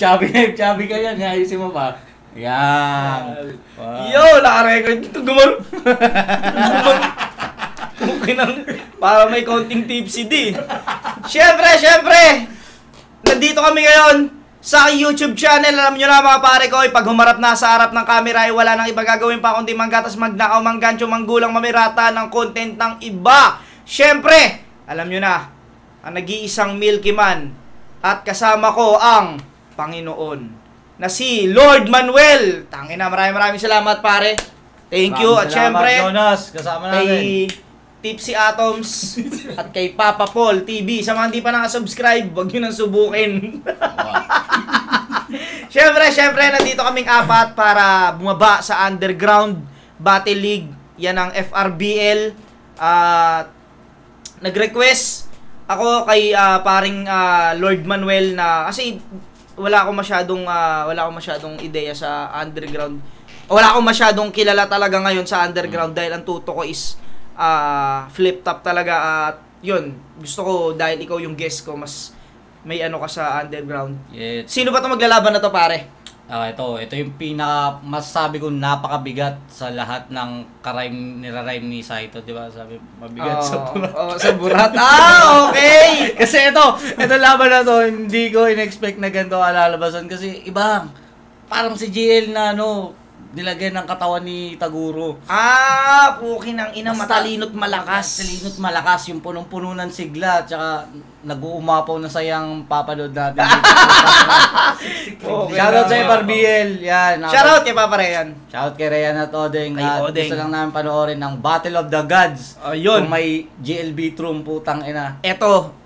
Chubby ka yan. Ayusin mo pa. Yan. Wow. Yo, naka-record ito. Okay nang, para may konting tipsy di. Siyempre. Nandito kami ngayon sa YouTube channel. Alam nyo na mga pare ko, pag humarap na sa harap ng camera ay wala nang iba gagawin pa kundi manggatas, magnakaw, manggancho, manggulang, mamirata ng content ng iba. Siyempre, alam nyo na, ang nag-iisang Milky Man at kasama ko ang Panginoon na si Lord Manuel. Tangina, maraming salamat pare. Thank you. At siyempre, Jonas, kasama natin. kay Tipsy Atoms at kay Papa Paul TV. Sa mga hindi pa nakasubscribe, huwag nyo nang subukin. Siyempre, nandito kaming apat para bumaba sa Underground Battle League. Yan ang FRBL. Nag-request ako kay paring Lord Manuel na kasi wala akong masyadong ideya sa underground. Wala akong masyadong kilala talaga ngayon sa underground dahil ang tuto ko is flip top talaga at yun, gusto ko dahil ikaw yung guest ko, mas may ano ka sa underground. Yeah. Sino ba 'tong maglalaban na to, pare? Ito yung masasabi ko napakabigat sa lahat ng nirarime ni Saito, di ba? Sabi, mabigat sa burat. Sa burat. Okay! Kasi ito laban na to, hindi ko in-expect na ganito alalabasan kasi ibang, parang si GL na nilagyan ng katawan ni Taguro. Pukin ang ina, matalino't malakas. Matalino't malakas, yung punong-puno ng sigla, tsaka nag-uumapaw na sayang papanood natin. Shoutout sa FRBL, yan. Shoutout kay Papa Rayan. Shoutout kay Rayan at Odeng. Odeng. Gusto lang namin panoorin ng Battle of the Gods. Yun. Kung may GLB Troom, putang ina. Eto,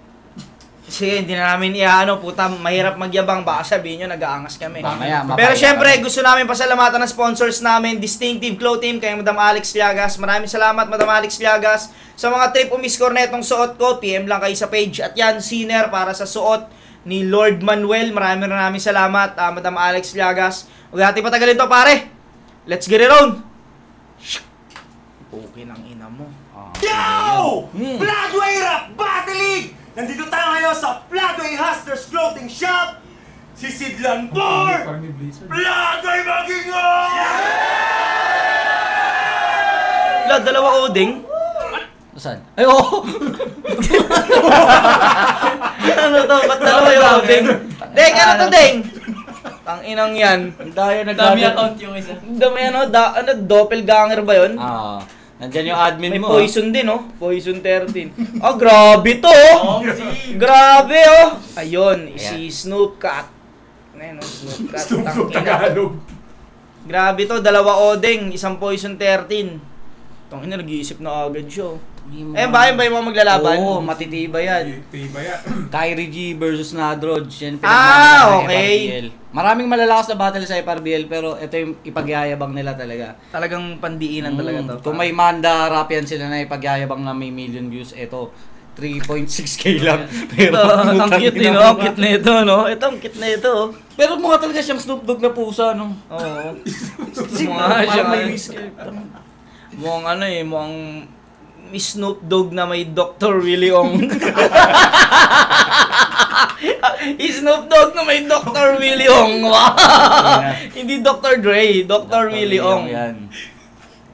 sige, hindi na namin puta, mahirap magyabang, baka sabihin nyo, nag-aangas kami. Pero syempre, gusto namin pasalamatan ng sponsors namin, Distinctive Clothing, kay Madam Alex Llagas. Maraming salamat, Madam Alex Llagas. Sa mga trip umiskor na itong suot ko, PM lang kayo sa page. At yan, Sinner, para sa suot ni Lord Manuel. Maraming salamat, Madam Alex Llagas. Huwag natin patagalin to, pare. Let's get it on. Okay ng ina mo. Yo! Floodway Rap Battle League! Nandito tayo ngayon sa Floodway Hustlers Clothing Shop. Si Sidlan Bor! Floodway Magingo! Dalawa Odeng? Saan? Ay, oo! Ano to? Ba't dalawa yung Odeng? Deng, ano to, Deng? Tang-inang yan. Dami account yung isa. Dami doppelganger ba yun? Nandyan yung admin may mo. May poison din, Poison 13. Grabe to, Grabe, Ayun, si Snoop Cat. Ayun, Snoop Cat. Snoop Tagalog. Grabe to, dalawa Odeng, isang Poison 13. Tangina, nag-iisip na agad siya. Ba yung mga maglalaban? Oo, matitiba yan. Kyrie G versus Nadroj. Yan okay. Maraming malalakas na battle sa FRBL pero ito yung ipagyayabang nila talaga. Talagang pandiinan talaga to. Kung may Manda Rapian sila na ipagyayabang na may million views, ito 3.6k lang. Pero ang cute ang cute na ito, Ito, ang cute na ito. Pero mukha talaga siyang Snoop Dogg na pusa, Oo. Mukha siyang may whisker. Mukhang Snoop Dogg na may Dr. Willie Ong. Snoop Dogg na may Dr. Willie Ong. Hindi Dr. Dre, Dr. Willie Ong.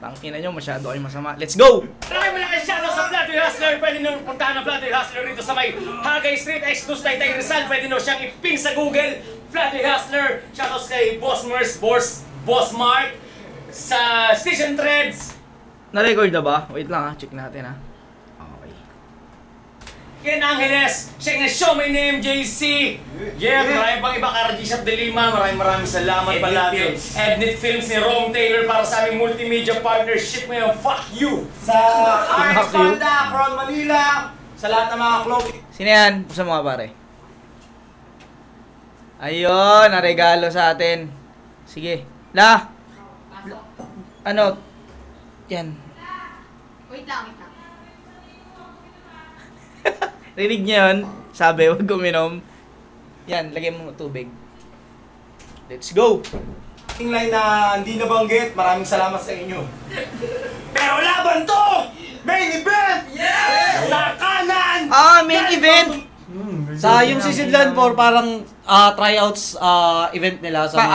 Tangina nyo, masyado kayo masama. Let's go! Maraming shoutout sa Floodway Hustler. Pwede nyo puntahan ang Floodway Hustler rito sa may Hagay Street, X2 Taytay Rizal. Pwede nyo siyang iping sa Google. Floodway Hustler. Shoutouts kay Boss Mers, Boss Mark, sa Station Threads. Na-record na ba? Wait lang check natin Okay. Ken Angeles, check na show my name JC. Yeah, maraming pang iba, Karji Shop de Lima. Maraming salamat palagi. Ednit Films ni Rome Taylor para sa aming multimedia partnership ngayon. Fuck you! Sa Arts Panda, from Manila. Sa lahat ng mga clothing. Sino yan? Pusa mga pare. Ayun, naregalo sa atin. Sige. Yan. Wait lang. Rinig niya yun. Sabi, huwag uminom. Yan, lagyan mo tubig. Let's go! Yung line na hindi nabanggit, maraming salamat sa inyo. Pero laban to! Main event! Yeah! Sa kanan! Main event! Sa yung Sisidlan 4, parang tryouts event nila sa mga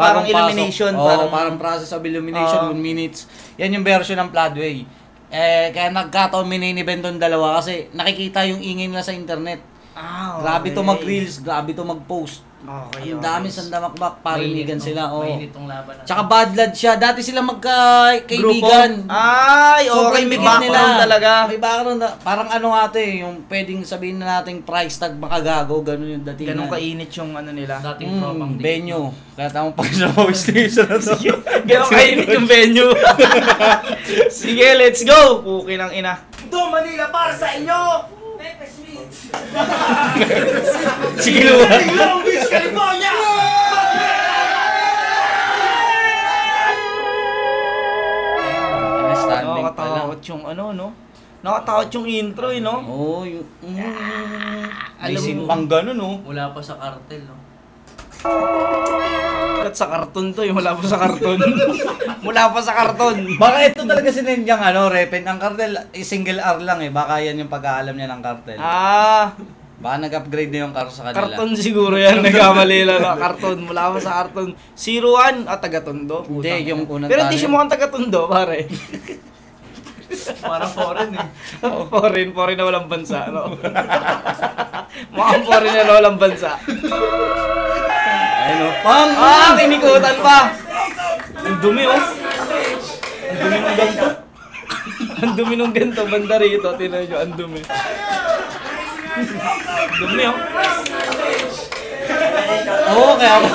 parang bagong illumination, pasok. Parang process of illumination, 1 minutes. Yan yung version ng Floodway. Kaya nagkataon main event yung dalawa kasi nakikita yung ingay nila sa internet. Grabe to mag-reels, grabe to mag-post. Ang dami sandamakbak, parinigan sila. Mainit tong laban. Tsaka bad blood siya. Dati sila magkaibigan. Ay, okay, may background talaga. May background na, parang ano ate, yung pwedeng sabihin na nating price tag makagago, ganun yung datingan. Ganun kainit yung ano nila. Dating tropang venue. Kaya tamang pag sa station na to. Ganun kainit yung venue. Sige, let's go. Pukin ang ina. Ito, Manila para sa inyo! Sige luwa. Long Beach, California! Nakakatakot yung ano, no? Nakatakot yung intro, no? Oo, yung... Alam mo, pang ganun, no? Wala pa sa cartel, no? At sa karton to, yung mula pa sa karton. Mula pa sa karton. Baka ito talaga sinindyang repen. Ang cartel, single R lang Baka yan yung pagkaalam niya ng cartel. Baka nag-upgrade na yung car sa kanila. Karton siguro yan. Nagkamali lang na karton. Mula pa sa karton. 01 at taga-Tondo. Hindi, yung unang Pero hindi siya mukhang taga-Tondo, pare. Parang foreign Foreign na walang bansa, no? Mukhang foreign na walang bansa. Ayun o. Kinikutan pa! Ang dumi, oh. Ang dumi ng ganto. Ang dumi ng ganto, banda rito. Tinan nyo, ang dumi. Dumi, oh. Oo, kaya ako.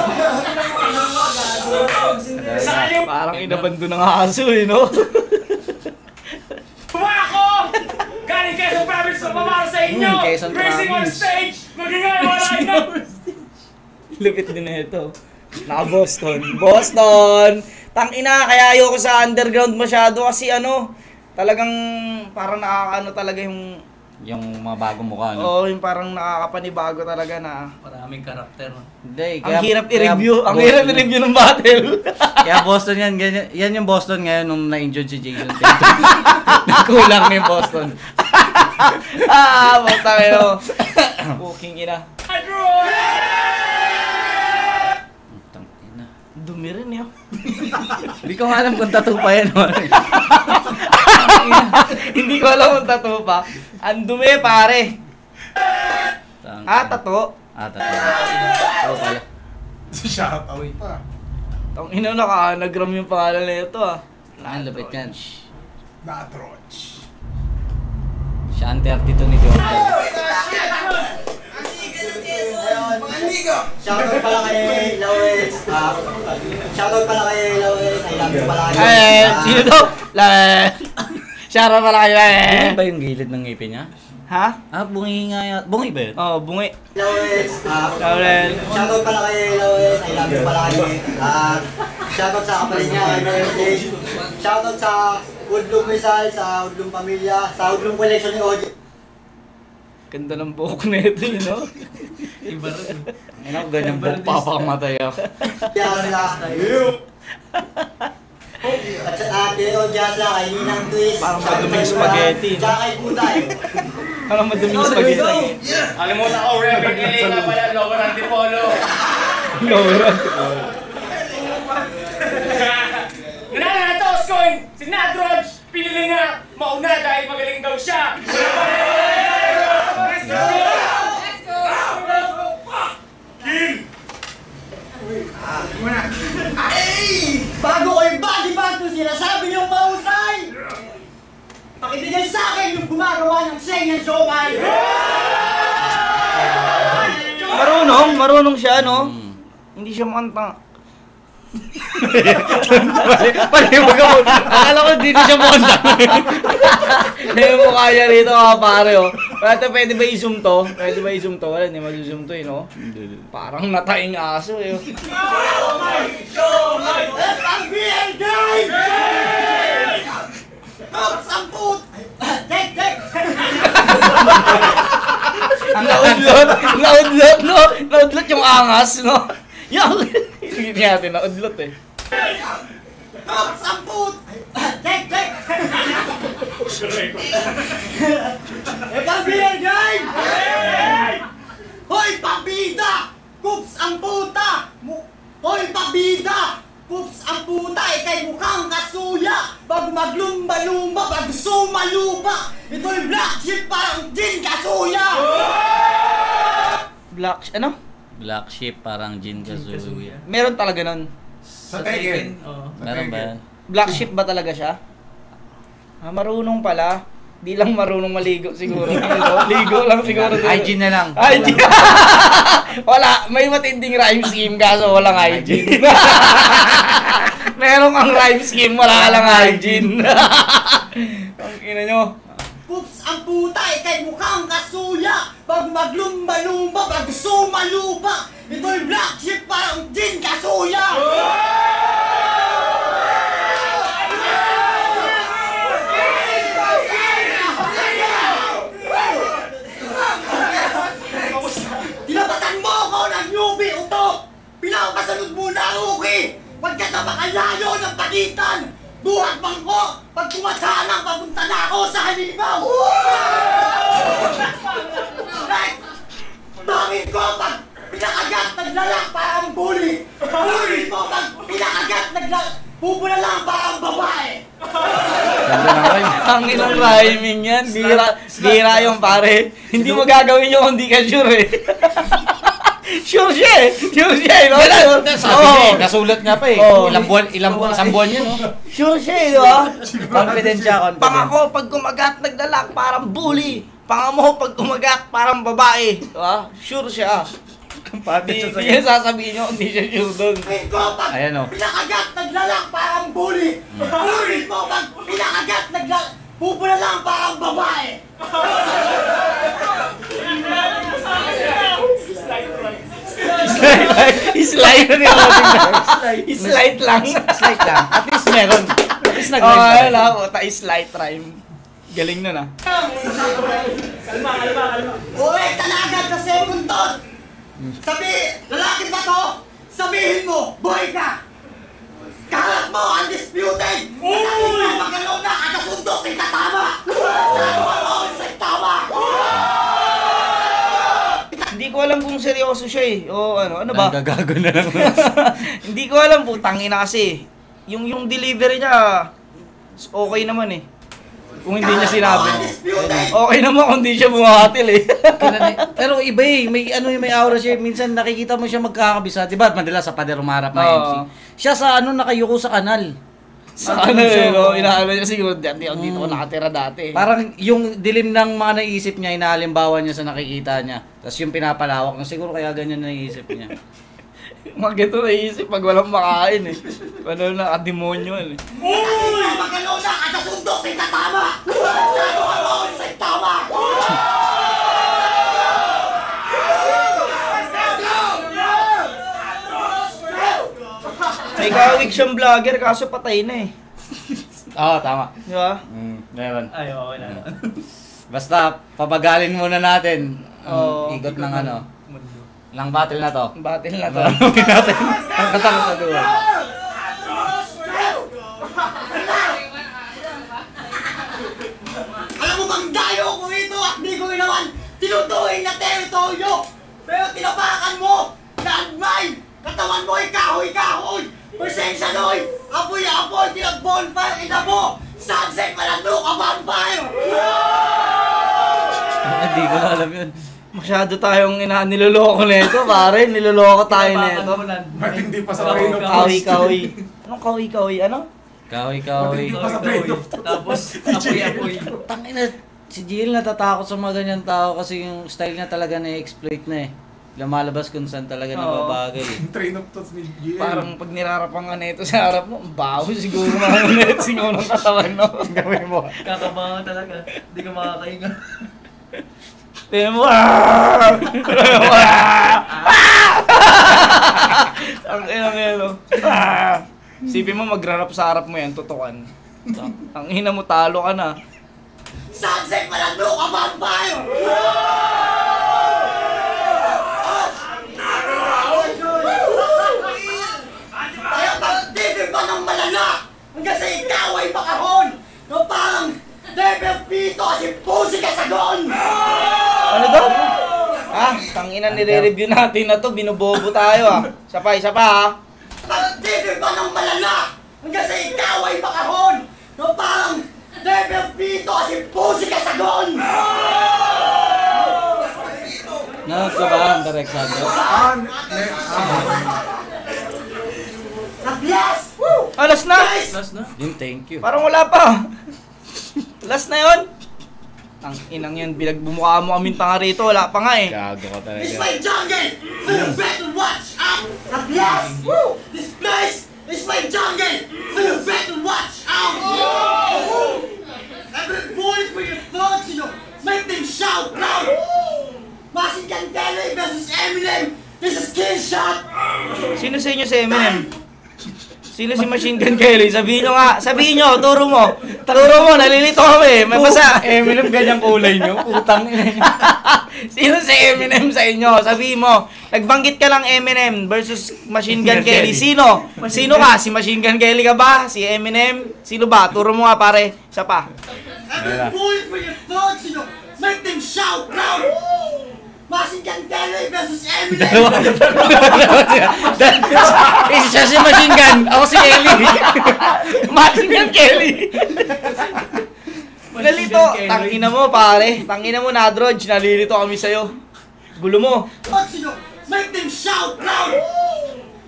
Parang inabando ng aso, no? Ako! Galing Quezon Province na pamara sa inyo! Quezon Racing on Province. stage! Magingay, wala ina! Lupit din na ito. Naka-Boston. Boston! Tangina, kaya ayoko sa underground masyado kasi talagang parang nakakaano talaga yung... Yung mga bagong mukha, no? Oo, yung parang nakakapanibago talaga na... Maraming karakter, no? Hindi, Ang hirap i-review. Ang hirap i-review ng battle. Kaya Boston yan, ganyan, yan yung Boston ngayon nung na-injured si Jason Tatum. Nakulang na yung Boston. Basta kayo. Puking ina. Tangina. Dumi rin yun. Hindi ko nga alam kung tattoo pa yan. Hindi ko alam kung tattoo pa. Ang dumi, pare. Tattoo? Tattoo. Oo pala. Shoutout pa. Ang ina, naka-anagram yung pangalan na ito, Ang lapit yan. Natroch. Siya ang 32 ni Jordan. Shoutout pala kay Lawes. Shoutout pala kay Lawes. I love you pala kay Sino to? Shara pala kayo, Bungi ba yung gilid ng ngipin niya? Ha? Bungi nga yan. Bungi ba yun? Oo, bungi. Lawes. Laurel. Shoutout pala kay Lawes. I love you pala kay shoutout sa kapatid niya kay Lawes. Shoutout sa Woodloom Rizal, sa Woodloom Pamilya, sa Woodloom Collection ni Oji. Ganda ng buhok na ito, no? Iba rin. Ano, ganyan buhok papakamatay ako. At sa ate o Jazla, kay Ninang Twist. Parang maduming spaghetti, no? Tsaka kay Buday. Parang maduming spaghetti. Alimutan ko, Reverend Giling na pala, Lower Antipolo. Lower Nananatos ko si Natroj! Pinili nga mauna dahil magaling daw siya! Let's go! Bago ko yung body bag kung sinasabi niyong mahusay! Pakibigay sa akin yung gumagawa ng Senyan Showman! Marunong siya, no? Hindi siya makanta. Pali mo ka mo. Akala ko hindi na siya mukha. Yung mukha niya rito, pare, oh. Pwede ba i-zoom to? Wala, hindi mag-zoom to, no? Parang nataing aso, eh. Ang BLD! Samput! Tek! Ang naudlot, no? Naudlot yung angas, no? Yung, hindi natin, naudlot, eh. Samput! Tek! Ang BLD! Hoy, pabida! Pups ang puta! Hoy, pabida! Pups ang puta, ikay mukhang kasuya! Bago maglumba-lumba, bago sumaluba! Ito'y black sheep parang gin kasuya! Ano? Black sheep, parang Jin Kazuya. Meron talaga nun. Sa Tekken. Meron ba yan? Black sheep ba talaga siya? Marunong pala. Di lang marunong maligo siguro. Ligo lang siguro. Hygiene na lang. Hygiene. Wala, may matinding rhyme scheme kaso walang hygiene. Meron kang rhyme scheme, wala lang hygiene. Ang ina nyo. Pups ang puta, ikay mukhang kasuya! Bago maglumba-lumba, bago sumaluba! Ito'y black sheep parang gin kasuya! Tinapasan mo ako ng newbie utok! Pinapasunod mo na uki! Pagkat na makalayo ng pagitan! Buhat bang ko! Pag tumathanang, papunta na ako sa halimaw! Bangin ko pag pinakagat naglalang parang bully! Bully mo pag pinakagat pupula lang parang babae! Ang ilang rhyming yan. Bira yung pare. Hindi mo gagawin yung hindi ka sure eh. Sure siya eh. Sure siya eh. No? Sabi niya eh, nasulat nga pa eh. Oo. Isang buwan yun, no? Sure siya eh, di ba? Confident siya, confident. Pangako pag kumagat naglalak parang bully. Pangamo pag kumagat parang babae. Di ba? Sure siya. Hindi niya sasabihin nyo, hindi siya sure doon. Bangin ko pag Ayan, oh. pinakagat naglalang parang bully! Bully mo pag pinakagat pupula lang parang babae! Slide na rin natin. Slide lang. Slight lang. At least meron. At least Oh, nag-rhyme ayun lang. Slight rhyme. Galing nun ah. Uy, talagad sa second thought! Lalaki ba to? Sabihin mo, boy ka! Kaharap mo, undisputed! Nakakita ka magalaw na, agasundo sa itatama! Saan ako sa itama? Hindi ko alam kung seryoso siya eh. O ano ba? Nagagago na lang. Hindi ko alam po, tangina kasi. Yung delivery niya, okay naman eh. Kung hindi niya sinabi. Okay naman kung hindi siya bumahatil eh. Pero iba eh, may aura siya. Minsan nakikita mo siya magkakabisa. Diba? Madalas sa pader umarap na MC. Siya sa nakayuko sa kanal. Sa ano eh, no? Inaano niya siguro, dito ako nakatira dati. Parang yung dilim ng mga naisip niya, inahalimbawan niya sa nakikita niya. Tapos yung pinapalawak niya, siguro kaya ganyan naisip niya. Mga ganito naisip pag walang makain eh. Ano na, kademonyo eh. Nakakita ka magalaw na, agasundo sa itatama! Saan ako sa itama? May kawig siyang vlogger kaso patay na eh. Oo, tama. Di ba? Meron. Ay, okay na. Basta, pabagalin muna natin ang Oo. ikot ng lang battle na to. Battle na to. Balumin natin ang katang sa duwan. Alam mo bang dayo ko ito at di ko inawan tinutuhin na teritoryo! Pero tinapakan mo! Landmine! Katawan mo ay kahoy-kahoy! Presensya noy! Apoy-apoy! Tinag-bonfire! Ina mo! Sunset malando ka vampire! Hindi ko na alam yun. Masyado tayong niloloko nito, pare. Niloloko tayo nito. Matindi pa sa Reign of Kahoy-kahoy. Anong kahoy-kahoy? Ano? Kahoy-kahoy. Matindi pa sa Reign of Tapos, apoy-apoy. Tangina, si Jill natatakot sa mga ganyan tao kasi yung style niya talaga na-exploit na eh. Lumalabas kung saan talaga nababagay eh. Train of thoughts ni GL. Parang pag nirarapan ka nito sa harap mo, ang baho siguro mga net singaw ng katawan no. Gawin mo. Kakabahan talaga. Hindi ka makakahinga. Tingnan mo. Ang ina nilo. Sipin mo magrarap sa harap mo yan, tutukan. Ang ina mo, talo ka na. Sunset malando ka vampire! Kaya pag-dibig ba ng malala hanggang sa ikaw ay makahon na parang Devil Pito kasi pusi ka sa doon! Ano daw? Ah, tangina. ina nire-review natin na to, binubobo tayo ah. Isa pa ha. Pag-tigil pa ng malala! Hanggang sa ikaw ay makahon! No, parang level dito kasi pusi ka sagon! Nanood ka ba ang direct sago? Yes! Woo! Last na! Last na. Yung thank you. Parang wala pa. Last na yun. Ang inang yan, bumukha mo kaming tanga rito, wala pa nga eh. Gago ka It's talaga. my jungle! So you better watch out! Yes! Woo! This place is my jungle! So you better watch out! Every bullet with your thoughts, you know, make them shout loud! Machine Gun Kelly versus Eminem! This is kill shot! Sino sa inyo si Eminem? Sino si Machine Gun Kelly? Sabihin nyo nga. Sabihin nyo, turo mo. Turo mo, nalilito kami. May basa. Eminem ganyang kulay nyo. Utang ina nyo. Sino si Eminem sa inyo? Sabihin mo. Nagbanggit ka lang Eminem versus Machine Gun Kelly. Sino? Sino ka? Si Machine Gun Kelly ka ba? Si Eminem? Sino ba? Turo mo nga pare. Isa pa. Every bullet with your thoughts, you know, make them shout loud! Machine Gun Kelly versus Eminem! Siya si Machine Gun. Ako si Ellie. Machine Gun Kelly. Nalito. Tangina mo pare. Tangina mo Nadroj. Nalilito kami sa'yo. Gulo mo. Thoughts, you know, make them shout loud!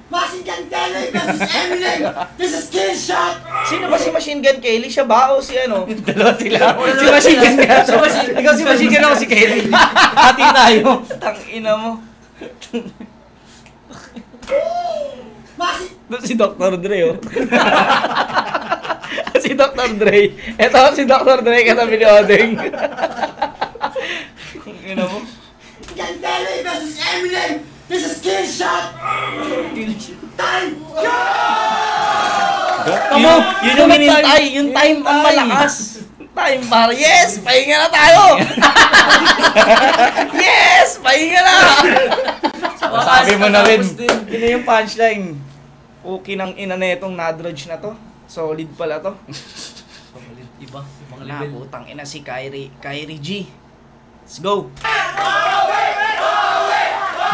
Machine Gun Kelly versus Eminem! This is kill shot! Sino ba si Machine Gun Kelly? Siya ba o si ano? Dalawa sila. Si Machine Gun nga. Ikaw si Machine Gun, ako si Kelly. Hati tayo. Tangina mo. Machine... Doon si Dr. Dre oh. Si Dr. Dre. Ito si Dr. Dre katabi ni Odeng. Tangina mo. Gun Kelly versus Eminem! This is kill shot! Time! Yun yung hinintay. Yung time ang malakas. Time para. Yes! Pahinga na tayo! Yes! Pahinga na! Sabi mo na rin. Yun na yung punchline. Okay ng ina na itong Nadroj na to. Solid pala to. Iba. Ibang Wala, putang ina si Kyrie G. Let's go!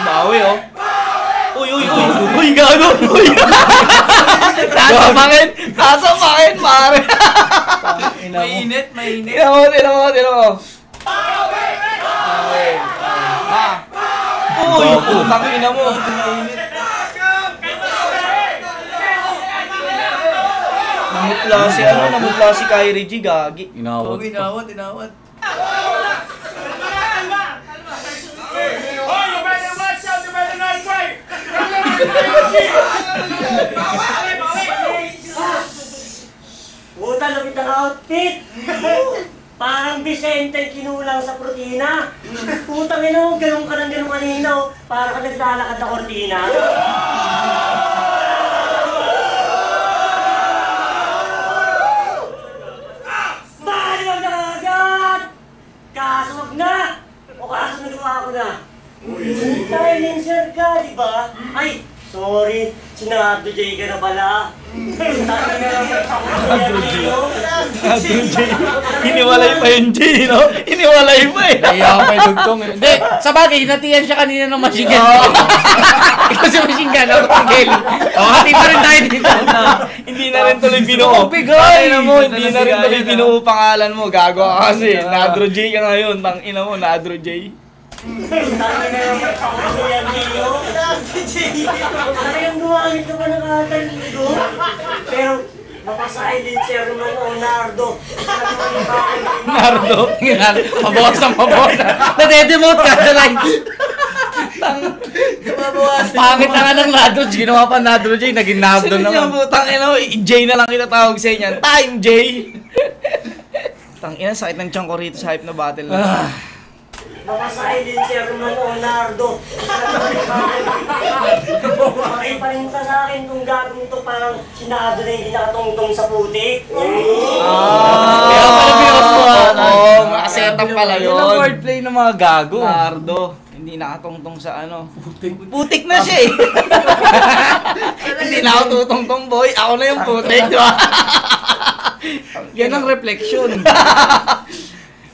Bawi oh. Uy, gago! Uy! Sasapakin, pare! Mainit. Tira mo. Uy, putang ina mo. Namutla si Kyrie G, gagi. Inawat. Inawat. Puta, lapit ang outfit! Parang Vicente kinulang sa protina. Putang ina mo, ganun ka ng ganun kanina. Para ka naglalakad na kortina. Baliwag na agad! Kaso wag na! O kaso nagawa ko na. Silencer ka, di ba? Ay, sorry, sinado J ka na pala. Hiniwalay pa yung J, no? Hiniwalay pa eh. Kaya ako may dugtong. Hindi, sa bagay, hinatihan siya kanina ng Machine Gun. Ikaw si Machine Gun, ako si Kelly. Hati pa rin tayo dito. Hindi na rin tuloy binuo. Tangina mo, hindi na rin tuloy binuo pangalan mo. Gago ka kasi. Nadro J ka ngayon. Tangina mo, Nadro J. Talagang gumamit ka pa ng katalino. Pero, mapasilencer naman o Nardo. Nardo. Pabawas ng pabawas. Nade-demote ka sa line. Pangit na nga ng Nadro. Ginawa pa Nadro J. Naging Nardo Sino niya naman. po? Tangina mo, J na lang kinatawag sa inyo. Time J! Tangina, sakit ng tiyan ko rito sa hype na battle na. Mapasilencer naman o Nardo. Makipalinta sa akin kung gagawin ito parang sinado na yung ginatongtong sa putik. Kaya pala binuot mo Oo, makasetap pala Yun ang yun. wordplay ng mga gago. Nardo, hindi nakatungtong sa ano. Putik na siya eh. Hindi na ako tutungtong boy, ako na yung putik, di ba? Yan ang reflection.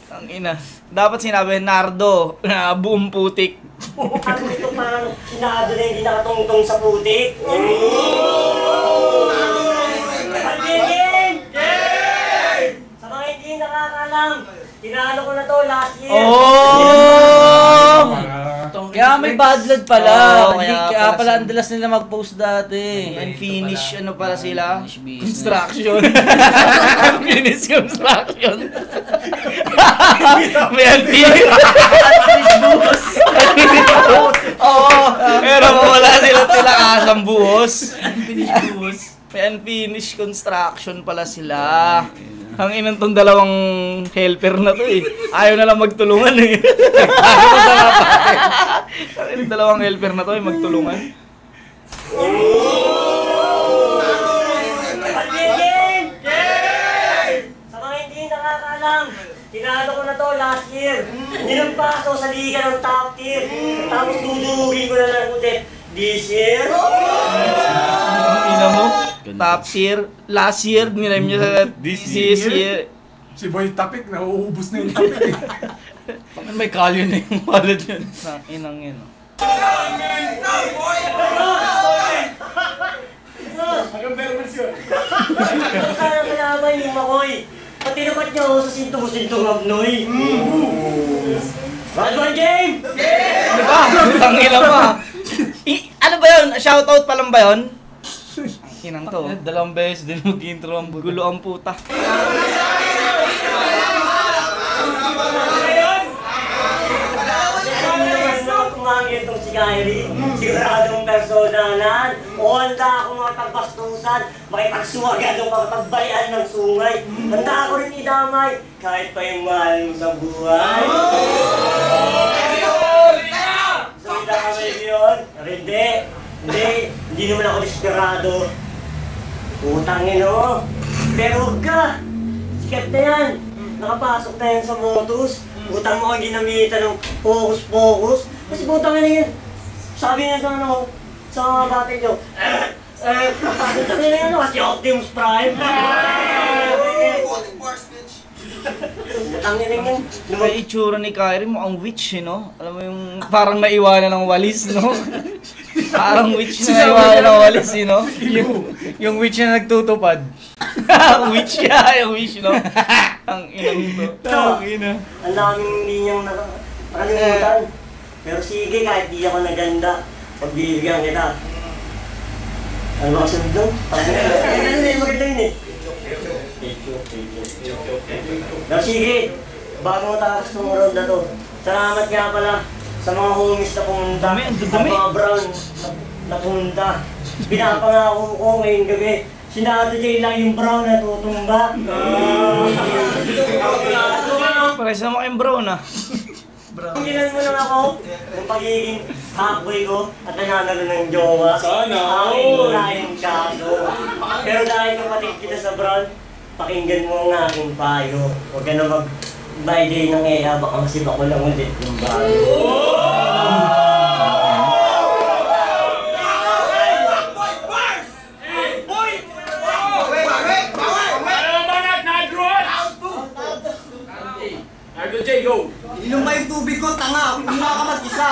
Ang ina. Dapat sinabi Nardo na buong putik. Ang ito parang sinado na hindi nakatungtong sa putik. Pag-game! Sa mga hindi nakakalam, tinalo ko na to last year. Oh! Kaya may bad blood pala. Oo, Hindi, kaya kaya pala pala ang dalas nila mag-post dati. Unfinished, ano pala sila? Finish business. Construction. Finish construction. May unfinished. Oo, pero wala sila tilakasang buhos. May unfinished construction pala sila. Ang inang tong dalawang helper na to eh. Ayaw na lang magtulungan eh. Ang dalawang helper na to eh, magtulungan. Pag-game! Sa mga hindi nakakalam, tinalo ko na to last year. Ninampas ako sa liga ng top tier. Tapos dudurugin ko na lang ulit this year. Ang ina mo, top tier. Last year, nirem niya sa this year. Si Boy Tapik, nauubos na yung Tapik eh. May kalyo na yung wallet yun. Sa inang yun. Sana malaman yung makoy. Pati naman niyo ako sa sintong-sintong magnoy. Bad one game! Di ba? Ang ina mo ah. Ano ba yun? Shoutout pa lang ba yun? Ang inang to. Dalawang beses din mag-intro ang buto. Gulo ang puta. Tumangin itong si Kyrie, siguradong personalan, o handa akong makapagbastusan, makipagsuwagan o makapagbayan ng sungay. Handa ako rin idamay, kahit pa yung mahal mo sa buhay. So, idamay mo yun? Hindi naman ako desperado. Utangin o. Pero huwag ka, sikat na yan. Nakapasok na yan sa Motus. Utang mo ang ginamitan ng focus-focus. Kasi butang na yan. Sabi niya sa ano, sa dati nyo. Butang na yan kasi Optimus Prime. Butang na yan. May itsura ni Kyrie mo ang witch, eh, no? Alam mo yung parang naiwanan ng walis, no? Parang witch na naiwanan ng walis, eh, no? Yung witch na nagtutupad. Ang witch siya, yung witch, no? Ang inang ito. Ang daming linyang nakalimutan. Pero sige, kahit di ako naganda, pagbibigyan kita. Ano ba kasunod doon? Ano na yung maganda yun eh. Pero sige, bago matapos ng round na to, salamat nga pala sa mga homies na pumunta. Dami, ang dami. At mga brown na pumunta. Pinapangako ko ngayong gabi, sinado dyan lang yung brown na tutumba. Pares naman kayong brown, ah. Tingnan mo lang ako yung pagiging halfway ko at nananalo ng jowa. Sana Akin wala yung kaso. Pero dahil kapatid kita sa brown, pakinggan mo ang aking payo. Huwag ka na mag-by day ng EA, baka masibak ko lang ulit yung bago. Argo J, go! Inom ba yung tubig ko? Tanga! Kumuha ka mag-isa!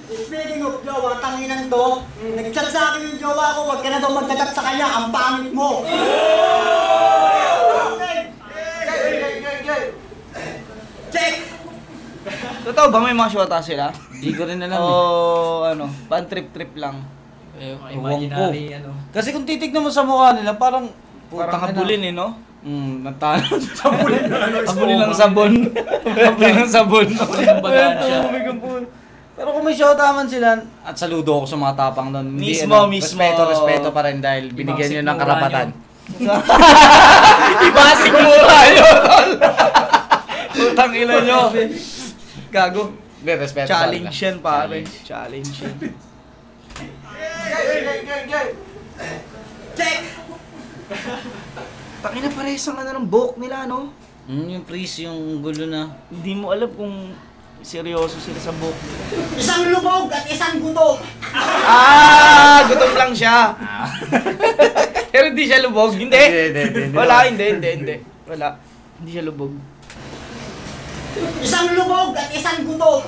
Speaking of jowa, tanginan to. Nag-chat sa akin yung jowa ko, huwag ka na daw magka-chat sa kanya, ang pangit mo! Check! Totoo ba may mga syota sila? Di ko rin alam O ano, pan trip-trip lang. Imaginary ano. Kasi kung titignan mo sa mukha nila, parang Parang habulin, eh, no? Natanong. Habulin ng sabon. Habulin ng sabon. Habulin ng bagansya. Pero kung may shota man sila, at saludo ako sa mga tapang doon. Hindi, Mismo. Respeto pa rin dahil binigyan nyo ng karapatan. Iba sigura yun, tol. Putang ina nyo. Gago. Hindi, respeto Challenge talaga. yan, pare. Challenge yan. Check! Tangina pares ang ano ng buhok nila, no? Yung priest, yung gulo na. Hindi mo alam kung seryoso sila sa buhok nila. Isang lubog at isang gutom! Gutom lang siya. Pero hindi siya lubog. Hindi. Hindi. Wala, hindi. Wala. Hindi siya lubog. Isang lubog at isang gutom.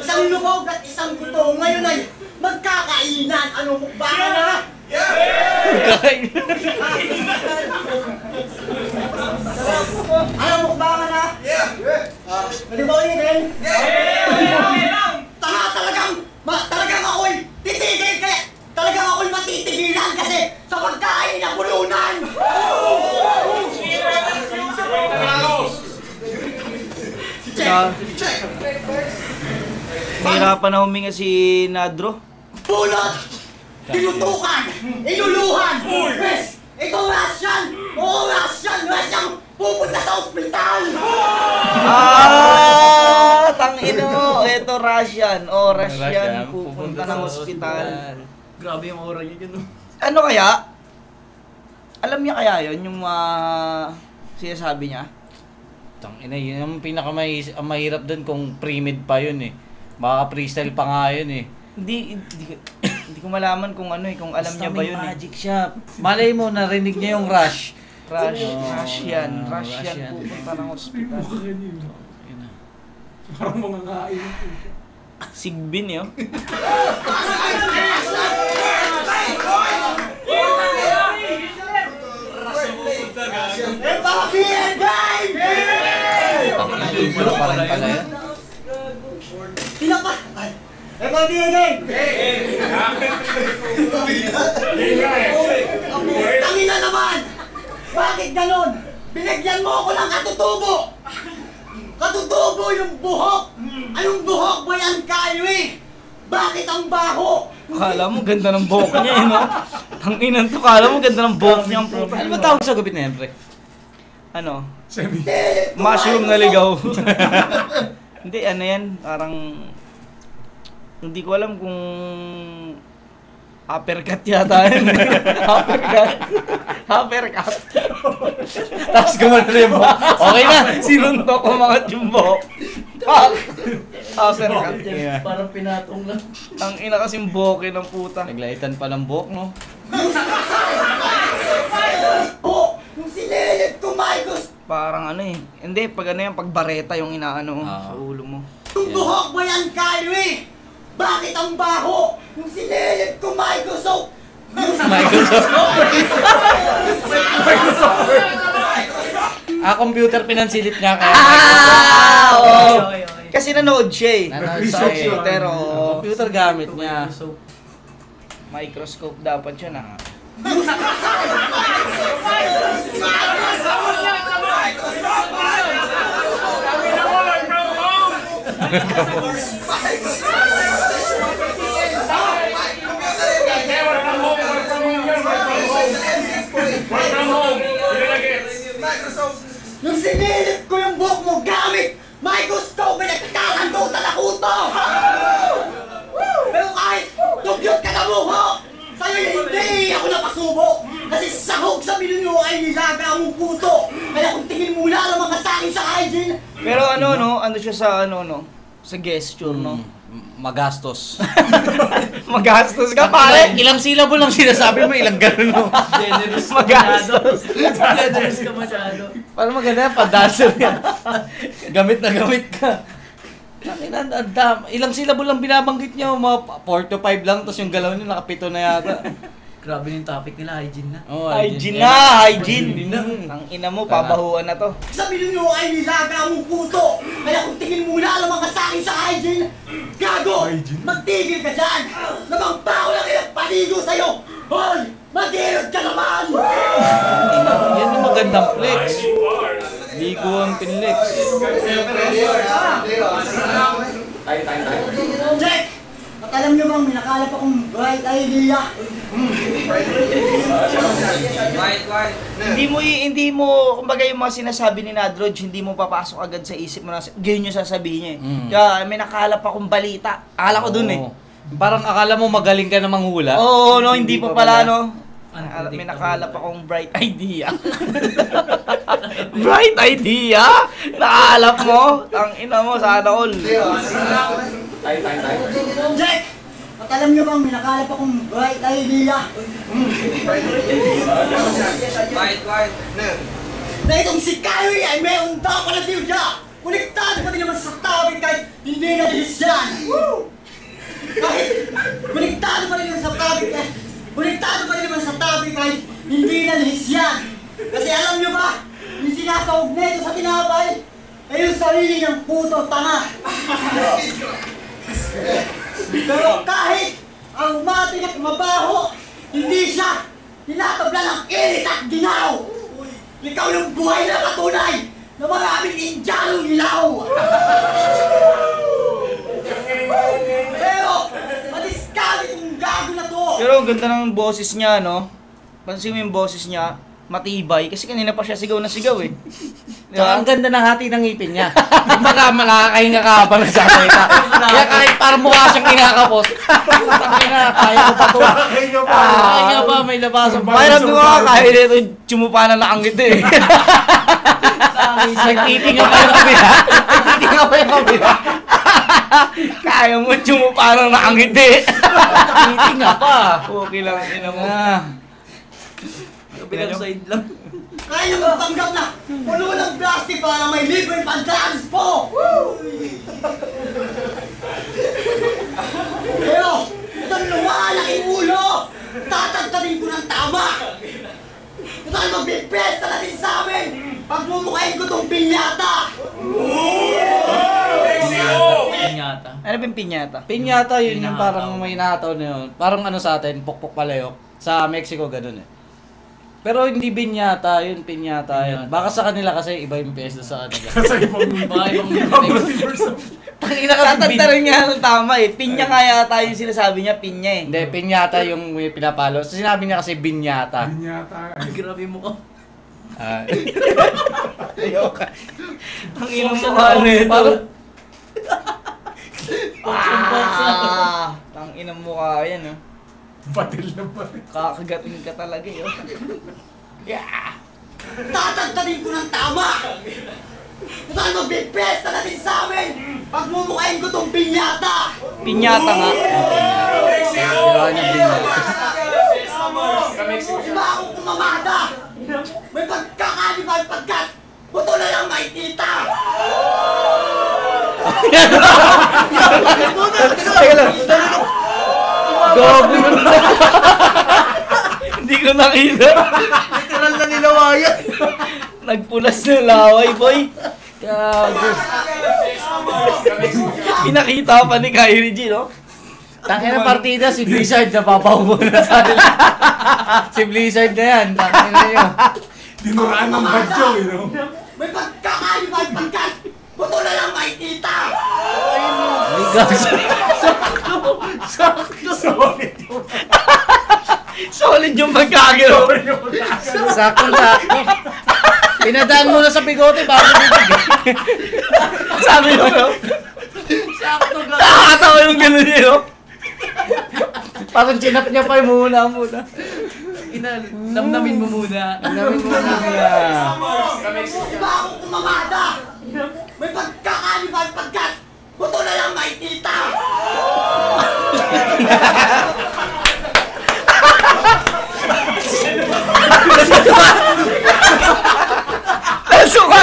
Isang lubog at isang gutom. Ngayon ay magkakainan. Ano mukbangan na? Ano mukbangan na? Pwede ba ulitin? Talagang ako'y titigil kaya talagang ako'y matitigilan kasi sa pagkain ng bulunan! Hirapan na huminga si Nadro. Pulot! Tinutukan! Inuluhan! Yes! Ito Russian! Oo, Russian! Russian! Pupunta sa ospital! Tangino! Ito Russian. Oh, Russian. Pupunta ng ospital. Grabe yung aura niya dyan. Ano kaya? Alam niya kaya yun? Yung sinasabi niya? Tangina, yun ang pinakamahirap doon kung pre-med pa yun eh. Baka freestyle pa nga yun eh. Hindi ko malaman kung ano eh, kung alam niya ba yun eh. Magic siya. Malay mo, narinig niya yung rush. Russian. Russian. Pupunta ng ospital. Parang mga kain. Sigbin yun. Panginoon pa rin pala yan. Tinapa! FIBA Tangina naman! Bakit ganon? Binigyan mo ako ng katutubo! Katutubo yung buhok! Anong buhok ba yan, Kyrie? Bakit ang baho? Kala mo ganda ng buhok niya eh, no? Tanginan to, kala mo ganda ng buhok niya. Ano ba tawag sa gupit na yan, pre? Ano? Semi. Mushroom na ligaw. Hindi, ano yan, parang... Hindi ko alam kung... uppercut yata yun. Uppercut. Tapos gumano yung buhok. Okay na! Sinuntok ko mga jumbok. Uppercut. Parang pinatong lang. Ang ina kasing boke ng puta. Naglaitan pa ng buhok, no? Yung sinilit ko, Marcos! Parang ano eh. Hindi, pag ano yan, pag bareta yung inaano sa ulo mo. Yung buhok ba yan, Kyrie? Bakit ang baho? Yung sinilit ko, Microsoft! Computer pinansilip niya kaya Oo! Kasi nanood siya eh. Nanood Sa siya eh. computer, Computer gamit niya. Microscope dapat siya na. Yung sinilit ko yung buhok mo gamit microscope, nagkakandutan ako ito! Pero kahit dugyot ka na buho, sa'yo hindi ako napasubo! Kasi sahog sa milyo ay nilaga mong puto! Kaya kung tingin mo wala naman ka sa akin sa hygiene! Pero ano no, ano siya sa ano no, sa gesture no. Magastos. Magastos ka pare. Ilang syllable lang sinasabi mo, ilang ganun mo. Generous magastos. Generous ka masyado. Parang maganda yan, pa-dancer yan. Gamit na gamit ka. Ilang syllable lang binabanggit niya, mga 4 to 5 lang, tapos yung galaw niya nakapito na yata. Grabe yung topic nila, hygiene na. Oh, Hygiene na, hygiene. Ang ina mo, pabahuan na to. Sa milyo ay nilaga mong puto! Kaya kung tingin mo wala naman ka sa akin sa hygiene, gago! Magtigil ka dyan! Namang tao lang ilang paligo sa'yo! Hoy! Mag-irod ka naman! Yan yung magandang flex. Ligo ang pinlex. Jack! At alam niyo bang nakalap akong bright idea? Hindi mo, kumbaga yung mga sinasabi ni Nadroj, hindi mo papasok agad sa isip mo na, ganyan yung sasabihin niya eh. Kaya may nakalap akong balita. Akala ko dun eh. Parang akala mo magaling ka na manghula. Oo, no, hindi pa pala, no. Unpredictable. May nakalap akong bright idea. Bright idea? Nakalap mo? Ang ina mo, sana all. Jack! At At alam niyo bang minakalap akong bright idea? Quiet. Na itong si Kyrie ay mayroon daw pala diya. Konektado pa din naman sa topic kahit hindi nalihis yan. Kahit konektado pa din naman sa topic kahit hindi nalihis yan. Kasi alam niyo ba, yung sinasahog na ito sa tinapay ay yung sarili niyang puto tanga. Pero kahit ang mating at mabaho, hindi siya tinatabla ng init at ginaw. Ikaw yung buhay na katunay na maraming Indianong ilaw. Pero, madiskali kung gago na to. Pero ang ganda ng boses niya, no? Pansin mo yung boses niya, matibay. Kasi kanina pa siya sigaw na sigaw eh. Tsaka ang ganda ng hati ng ngipin niya. Baka malakahinga ka habang nagsasalita. Kaya kahit parang mukha siyang kinakapos. Kaya ko pa to. Kaya pa, may labasan pa. Mayroon ko nga kahit ito tsumupa na nakangit eh. Nagtitinga pa yung kabila. Nagtitinga pa yung kabila. Kaya mo tsumupa na nakangit eh. Nagtitinga pa. Okay lang, ina mo. Kabilang side lang. Kaya nyo magpanggap na puno ng plastic para may libreng pan-transpo! Pero, itong lumalaking ulo, tatagtarin ko ng tama! Ito ay magbibesta na din sa amin! Pagmumukhain ko tong pinyata! Pinyata. Ano ba yung pinyata? Pinyata yun yung Pinahataw. parang may nahataw na yun. Parang ano sa atin, pokpok palayok. Sa Mexico ganun eh. Pero hindi binyata yun, pinyata yun. Baka sa kanila kasi iba yung piyesta sa kanila. Sa ibang Baka ibang multiverse. Tangina ka Tatagtarin nga ng tama eh. Pinya nga yata yung sinasabi niya, pinya eh. Hindi, pinyata yung may pinapalo. So, sinabi niya kasi binyata. Yata. Grabe mo ka. Ang ina mo ano ito. Ang ina mo ka yan oh. Batil na batil. Kakagating ka talaga yun. Tatagtarin ko ng tama! Ito ay magbibesta na din sa amin! Pagmumukhain ko tong pinyata! Pinyata nga. Ginawa niya binyata. Iba akong kumamada! May pagkakaliban pagkat buto na lang may tita! Teka lang. Gabi mo na. Hindi ko nakita. Literal na nilawayan. Nagpunas na laway, boy. Gago. Pinakita pa ni Kyrie G, no? Tangina partida, si Blizzard napapaubo na sa nila. Si Blizzard na yan. Tangina nyo. Dinuraan ng badyo, you know? May pagkakaliban pagkat buto na lang may tita! Solid yung Solid yung pagkagiro. Sakto-sakto. Pinadaan mo na sa bigote bago bibig. Sabi mo, no? Sakto ka. Nakakatawa yung gano'n yun, no? Parang chinap niya pa yung muna. Namnamin mo muna. Namin mo na. Iba akong kumamada! May pagkakaliban pagkat buto na lang may tita! Nasuka!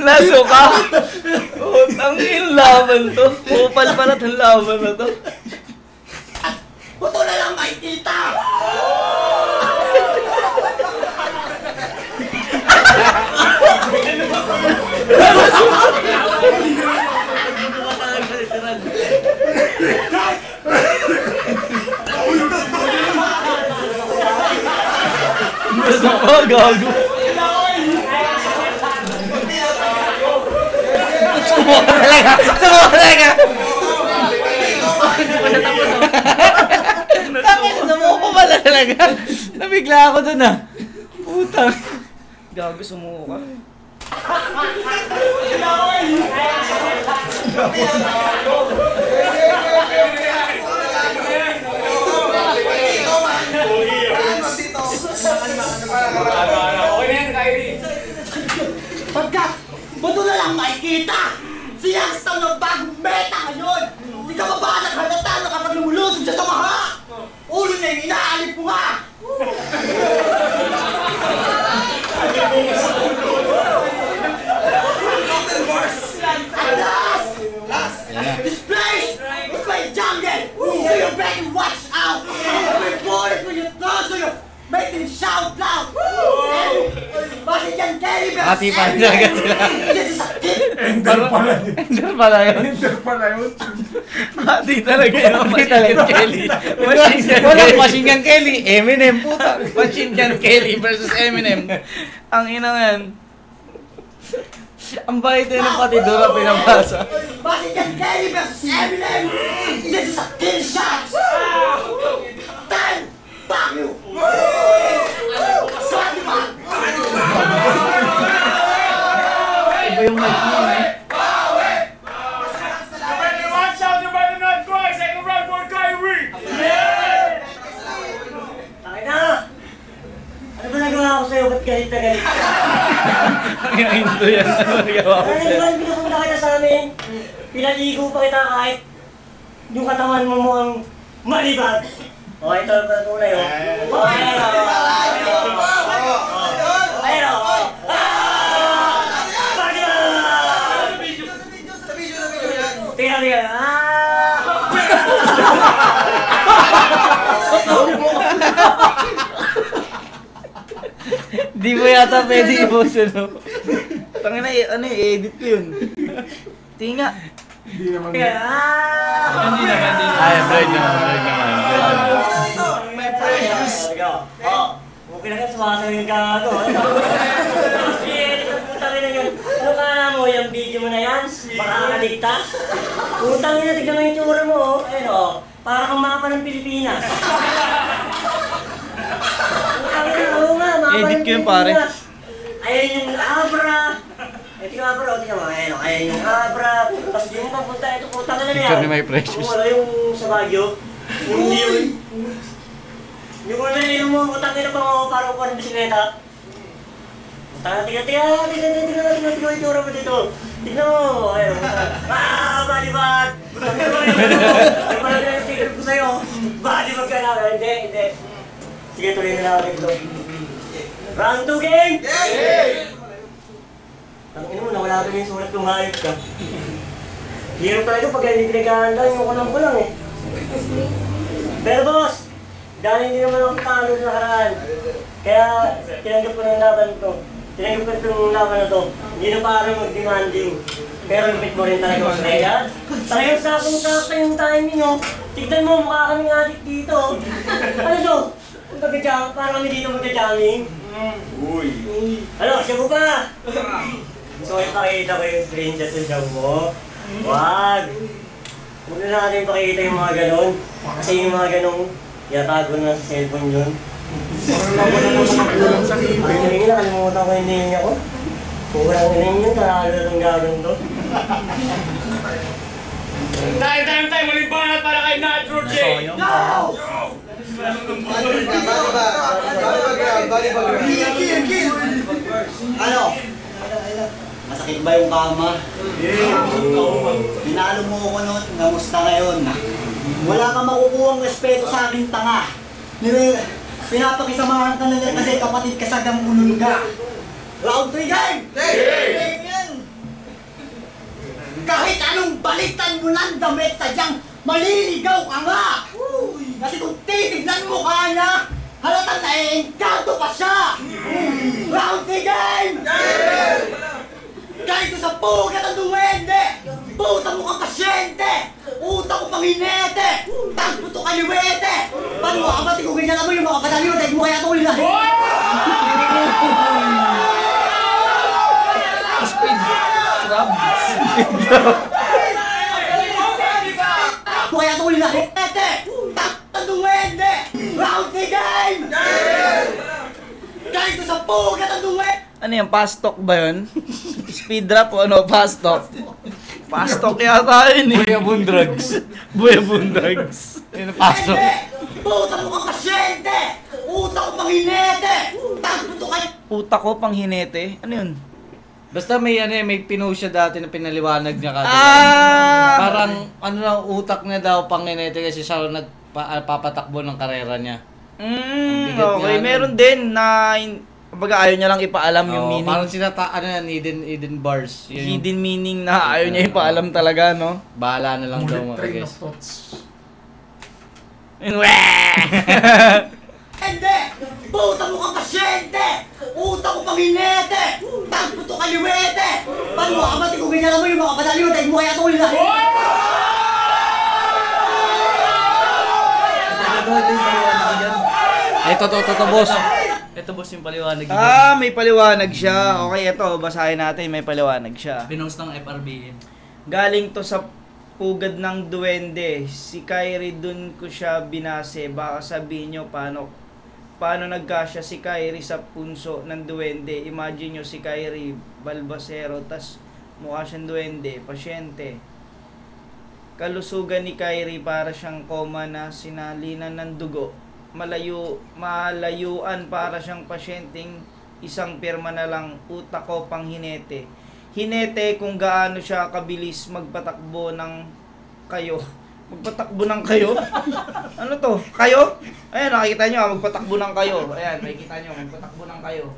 Nasuka! Utang yung laban to. Kupal pala itong laban na to. Buto na lang may tita! Nasuka, gago. Sumuka talaga! Namuko pala talaga. Nabigla ako dun ah. Putang. Gago, sumuka. Okay na yan, Kyrie. Pagkat buto na lang may kita! Siyasta ng bagong meta ngayon! Di ka ba ba naghalata na kapag lumulusog siya sa maha? Ulo niya yung inaalip mo nga! At last! This place is my jungle! So you better watch out! Every bullet when you throw, so you make them shout loud! Bakit yan, Kelly? Hati pa rin talaga sila. This is a tip! Ender pala yun. Ender pala yun. Ender pala yun. Hati talaga yun. Hati talaga Kelly. Walang Machine Gun Kelly. Eminem puta. Machine Gun Kelly versus Eminem. Ang ina yan. Ang bait yun ng patidura pinabasa. Bakit yan, Kelly versus Eminem? This is a kill shot! Time! Back you! Sorry, man! Iba yung mic mo eh. Watch out, you better not cry. Second round for Kyrie. Takin na! Ano ba nagawa ko sa'yo? Ba't galit na galit ka? Ang hinto yan. Ano nagawa ko Ano sa'yo? naman pinapunta kita sa amin? Pinaligo pa kita kahit yung katawan mo mukhang malibag. O, ito ang tunay, o. O, ayan, o. Ayan, o. Tingnan, tingnan. Di mo yata pwede i-post no? Tangina, ano i-edit ko yun. Tinga. Hindi naman. Hindi naman, hindi naman. Ay, Floyd naman. May precious. Okay na ka, sumasawin ka ako. I-edit ang putang ina yun. Ano kala mo, yung video mo na yan? Makakaligtas? Putang ina, tignan mo yung tsura mo. Ayun o, para kang mapa ng Pilipinas. Putang ina, oo nga, mapa ng Edit ko yun, pare. Pilipinas. Ayan yung Abra. Ito yung Abra, o tingnan mo. Ayan o, ayan yung Abra. Tapos di mo papunta, ito putang ina na yan. Picture ni My Precious. Kung wala yung sa Baguio, yung yun. Yung una nilong mo, utang ina pa mo, parang ko ng bisikleta. Tingnan yung itsura mo dito. Tignan mo, ayun. Balibad! Ay, parang yung sticker ko sa'yo. Balibad ka na. Hindi. Sige, tuloy na natin ito. Round 2 game! Tangin mo, nawala kami yung sulat kung hayop ka. Hirap talaga pag hindi pinagkahanda, yung kulang ko lang eh. Pero boss, dahil hindi naman ako talo sa nakaraan. Kaya tinanggap ko ng laban ito. Tinanggap ko ng laban na ito. Hindi na parang mag-demanding. Pero lupit mo rin talaga sa kaya. Talagang sakong-sakta yung timing nyo. Tignan mo, mukha kaming adik dito. Ano to? Kung kagajang, parang kami dito magja-jamming. Ano, siya mo pa! So, ipakita ko yung screenshot sa show mo. Wag! Huwag na natin pakikita yung mga ganon. Kasi yung mga ganong yatago na sa cellphone yun. Kulang sa Ay, ngipin. hindi nakalimutan ko yung name niya ko. Kulang na yun, talalo itong gagawin to. Time, malibanat para kay Nitrogen. Ano? Masakit ba yung kama? Pinalo mo ko nun, namusta ngayon? Wala kang makukuhang respeto sa aking tanga. Pinapakisamahan ka na lang kasi kapatid ka sa gamunun ka. Round 3 game! Game yan! Kahit anong balitan mo ng damit, sadyang maliligaw ka nga! Kasi kung titignan mo ka niya, halatang na-engkanto pa siya! Round 3 game! Kahit ko sa pugat ang duwende! Puta mo kang pasyente! Utak ko panginete! Tagpo to kaliwete! Paano mo kapatid ko ganyan naman yung mga kadali mo dahil mo kaya tuloy lang! Speed. Grab. Mo kaya tuloy lang! Ete! Tagpo ang duwende! Round 3 game! Kahit ko sa pugat ang duwende! Ano yan, fast talk ba yun? Speed rap o ano, fast talk? Fast talk yata yun eh. Buyabun drugs. Buyabun drugs. Yun ang pasok. Puta mo kang pasyente! Utak ko panginete! Tagpo to kay... Utak ko pang hinete. Ano yun? Basta may may pinost siya dati na pinaliwanag niya kada. Parang ano na utak niya daw Panginete kasi siya nagpapatakbo ng karera niya. Okay, meron din na kumbaga ayaw niya lang ipaalam yung meaning. Parang hidden bars. Hidden meaning na ayaw niya ipaalam talaga, no? Bahala na lang daw mga Train guys. of thoughts. Hindi! Puta mo kang pasyente! Utak ko Panginete! Tagpo to kaliwete! Paano makabati kung ganyan mo yung mga badaliw dahil mo kaya tuloy na? Ito boss. Ito boss yung paliwanag. May paliwanag siya. Okay, ito, basahin natin, may paliwanag siya. Pinost ng FRBN. Galing to sa pugad ng duwende. Si Kyrie dun ko siya binase. Baka sabihin nyo paano nagkasya si Kyrie sa punso ng duwende. Imagine nyo si Kyrie balbasero tas mukha siyang duwende, pasyente. Kalusugan ni Kyrie para siyang koma na sinalinan ng dugo. Malayuan para siyang pasyenteng isang pirma na lang. Utak ko pang hinete. Hinete kung gaano siya kabilis magpatakbo ng kayo. Magpatakbo ng kayo? Ano to? Kayo? Ayan, nakikita nyo, magpatakbo ng kayo. Ayan, makikita nyo, magpatakbo ng kayo.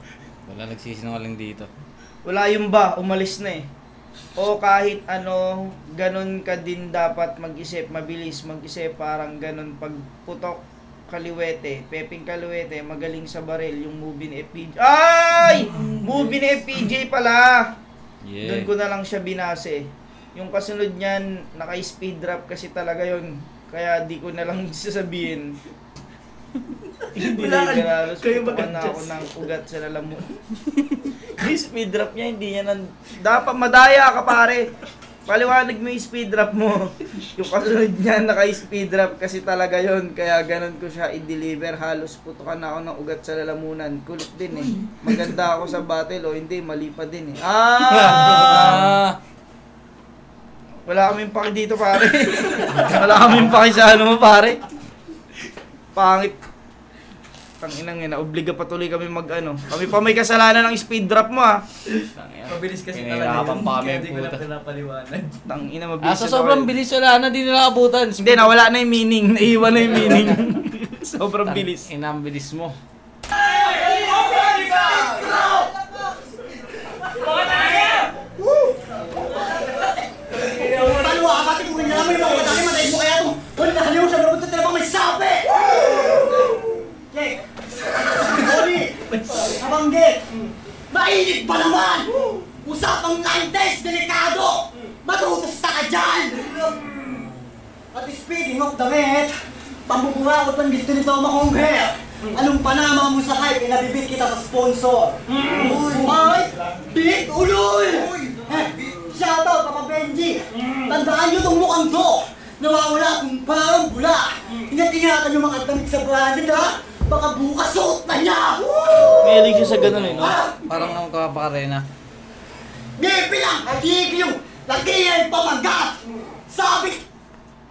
Wala nagsisinungaling dito. Wala yung ba, umalis na eh. O kahit ano, ganun ka din dapat mag-isip, mabilis mag-isip, parang ganun pagputok kaliwete, Pepeng Kaliwete, magaling sa baril, yung movie ni FPJ. Ay! Movie ni FPJ pala! Yeah. Doon ko na lang siya binase. Yung kasunod niyan, naka-speed drop kasi talaga yun. Kaya di ko na lang sasabihin. Hindi na ganalos. Putukan na ako ng ugat sa lalamu. Yung speed drop niya, hindi niya dapat madaya ka pare. Paliwanag mo yung speed drop mo. Yung kasunod niya, naka-speed drop kasi talaga yon. Kaya ganun ko siya i-deliver. Halos putukan na ako ng ugat sa lalamunan. Kulit din eh. Maganda ako sa battle o hindi, mali pa din eh. Wala kaming paki dito pare. Wala kaming paki sa ano mo pare. Pangit. Tanginang ina, obliga patuloy kami mag-ano. Kami pa may kasalanan ng speed drop mo ha. Mabilis kasi Pinahirapan pa kami, Kaya di ko lang puta. pinapaliwanag. Tangina, mabilis. Sa sobrang bilis wala na, di nila abutan. Hindi, nawala na yung meaning. Naiwan na yung meaning. Sobrang bilis. Inang bilis mo. Paano makabati kung ganyan mo yung mga badaliw dahil mo kaya ito? Wala na haliw sa loob ng talagang may sabi! Jake! Oli! Kabanggit! Mainit pa naman! Usapang 90s, delikado! Matutusta ka dyan! At speaking of damit, pambuburakot ang gusto nito makongher! Anong panama mo sa hype, inabibit kita sa sponsor? Uy! Bit ulol! Shoutout, Papa Benji! Tandaan nyo itong mukhang to! Nawawala kung parang bula! Ingat-ingatan yung mga damit sa branded ha! Baka bukas suot na niya! Meron siya sa ganun eh, no? Parang nang kapakarena. Ngipin ang hagig yung lagiyan pamagat! Sabi!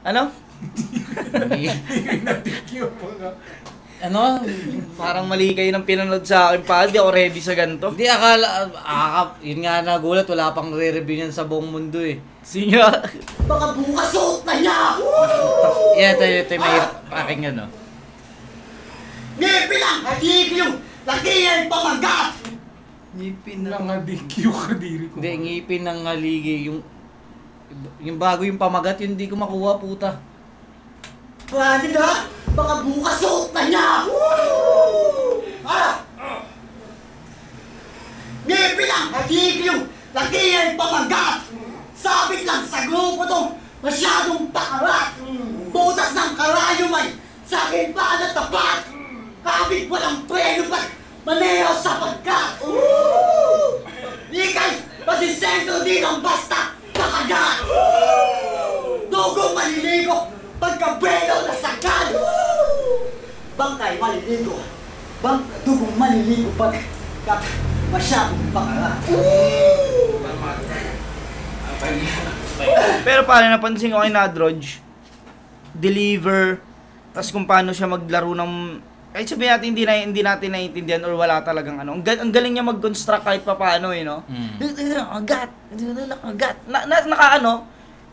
Ano? Ano? Parang mali kayo ng pinanood sa akin pa. Di ako ready sa ganito. Hindi yun nga nagulat, wala pang re-review niyan sa buong mundo eh. Sino? Baka bukas suot na niya! Yeah, ito may aking ano. Ngipin ang hagig yung lagiyan pamagat! Ngipin na. Nangadikyo ka diri ko. Hindi, ngipin ng haligi, yung bago yung pamagat, yun hindi ko makuha, puta. Branded ha? Baka bukas suot na niya! Ngipin ang hagig yung lagiyan pamagat! Sabit lang sa grupo tong masyadong pakarat! Butas ng karayo may sa akin pa na tapat! Kabit walang preno pag maneho sa pagkat! Ikay, masisentro din ang basta pakagat! Dugong maliligo pagkabelo na sagad! Bangkay maliligo, dugong maliligo pagkat masyadong pakarat! Pero paano napansin ko kay Nadroj, deliver, tas kung paano siya maglaro ng kahit sabihin natin hindi natin naiintindihan or wala talagang ano. Ang galing niya mag-construct kahit papaano eh, no? Agat.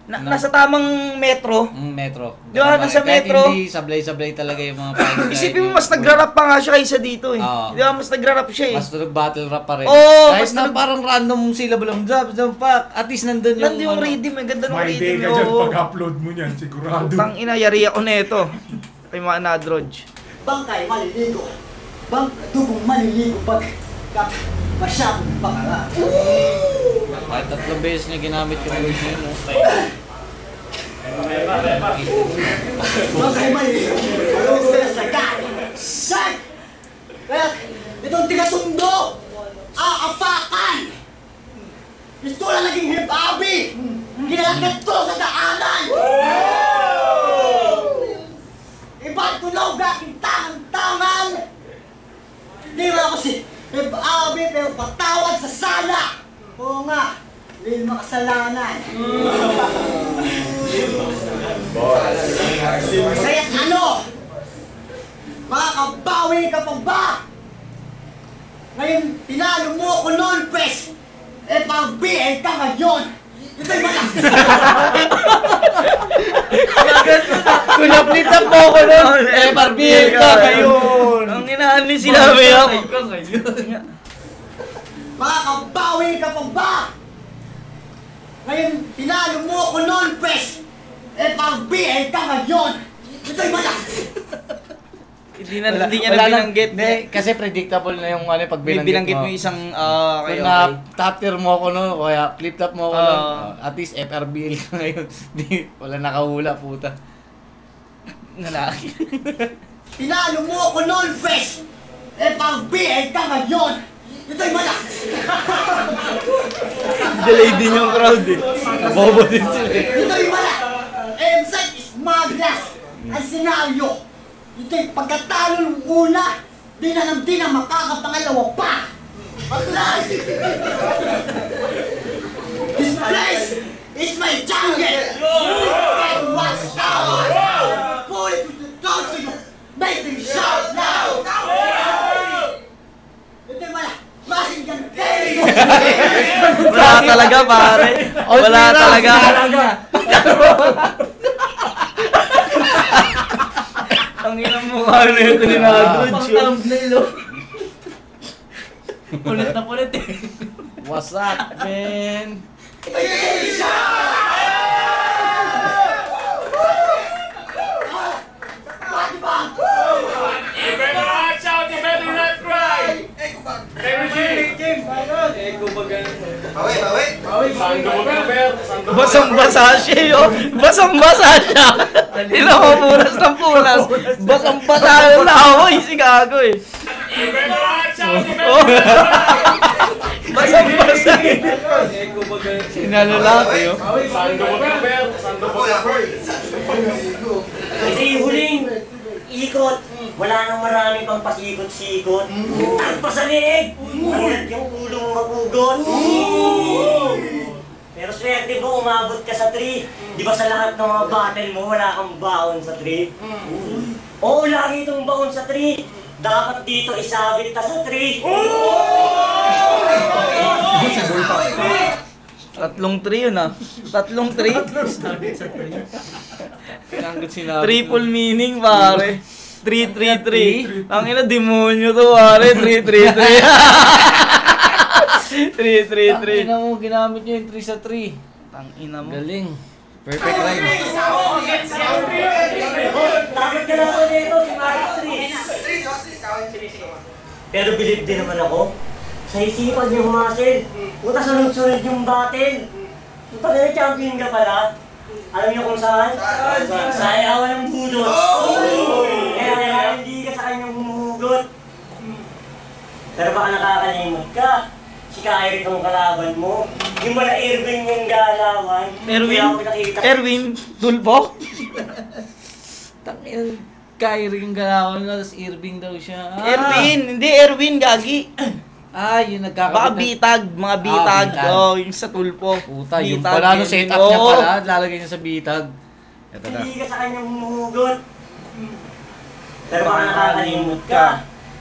Nasa tamang metro. Metro. Di ba, nasa metro. Kahit hindi sablay-sablay talaga yung mga paano. Isipin mo, mas nagra-rap pa nga siya kaysa dito eh. Di ba, mas nagra-rap siya eh. Mas battle rap pa rin. Oo, kahit mas na parang random syllable lang, pak, at least nandun yung... Nandun yung rhythm eh, ganda ng May rhythm. day ka dyan pag-upload mo niyan, sigurado. Tangina, yari ako neto. Kay mga Nadroj. Bangkay maliligo. Dugong maliligo pag masyadong bangara. Kahit 3 beses niya ginamit yung word niya, no? Bangkay maliligo. Malungos ka na sa gani. Sag! Kaya, itong tigasundo! Aapakan! Gusto lang naging hip-abi! Ginalagat ko sa daanan! Ibang tunog aking tangan-tangan! Di ba ako si hip-abi pero patawad sa sala! Oo nga, dahil makasalanan! Kaya't ano? Makakabawi ka pa ba? Ngayon, tinalo mo ako noon, pres! pag-BL ka ngayon! Ito'y malas! Kunaplitan mo ko nun! pag-BL ka ngayon! Ang inaan ni sinabi ako. Makakabawi ka pa ba? Ngayon, tinalo mo ako noon, pres! pag-BL ka ngayon! Ito'y malas! Hindi niya na binanggit. Hindi, kasi predictable na yung ano, pag Binanggit mo mo. isang, Kung na top tier mo ako nun, o kaya flip top mo ako nun, at least FRBL ka ngayon. Di, wala nakahula, puta. Nalaki. Tinalo mo ako noon, pres! pag-BL ka ngayon! Ito'y malas! Delay din yung crowd eh. Bobo din sila. Ito'y malas! Emsite is maglas! Ang senaryo! Ito'y pagkatalo ng una, di na makakapangalawa pa! Atlas! This place is my jungle! And watch out! Pull it with the dogs to you! Make them shout loud! Ito'y wala! Masinggan kayo! Wala talaga pare. Wala talaga. Ang inang mukha na ito ni Nadroj. Pulit na pulit eh. What's up, man? You better watch out, you better not cry! Sando mo ka, Ber! Basang-basa siya yun. Basang-basa siya. Tingnan mo, punas ng punas. Basang-basa yung laway. Si Gago eh. You better watch out, you better not cry! Basang-basa. Sinalalaki yun. Sando mo ka, Ber! Sando mo ka, Ber! Kasi yung huling ikot, wala nang marami pang pasikot-sikot. Tagpa sa leeg! Hanggat yung ulo mo mapugot. Pero swerte mo, umabot ka sa 3. Di ba sa lahat ng mga battle mo, wala kang baon sa 3? Oo, lagi itong baon sa 3. Dapat dito isabit ka sa 3. Tatlong 3 yun ah. Tatlong 3. Pinanggit sinabi. Triple meaning pare. 3-3-3. Ang ina, demonyo to pare. 3-3-3. 3-3-3. Tangina mo, ginamit nyo yung 3 sa 3. Tangina mo. Galing. Perfect rhyme. Dapat ka na po dito, si Mark 3. Pero believe din naman ako. Sa isipan yung muscle. Puta sunod-sunod yung battle. Puta na champion ka pala. Alam niyo kung saan? Sa ayawan ng budot. Kaya hindi ka sa kanyang humuhugot. Pero baka nakakalimot ka. Si Kyrie ang kalaban mo. Yung mala Irving yung galawan. Erwin Tulpo? Tangina. Kyrie yung galawan na, tapos Irving daw siya. Erwin, hindi Erwin gagi. Yung nagkakabit. Baka bitag, mga bitag. Bitag. Oh, yung sa tulpo. Puta, yung Bitag, pala, no, Erwin. setup niya Oo. pala, lalagay niya sa bitag. Ito na. Hindi ka sa kanyang humuhugot. Pero baka nakakalimot ka.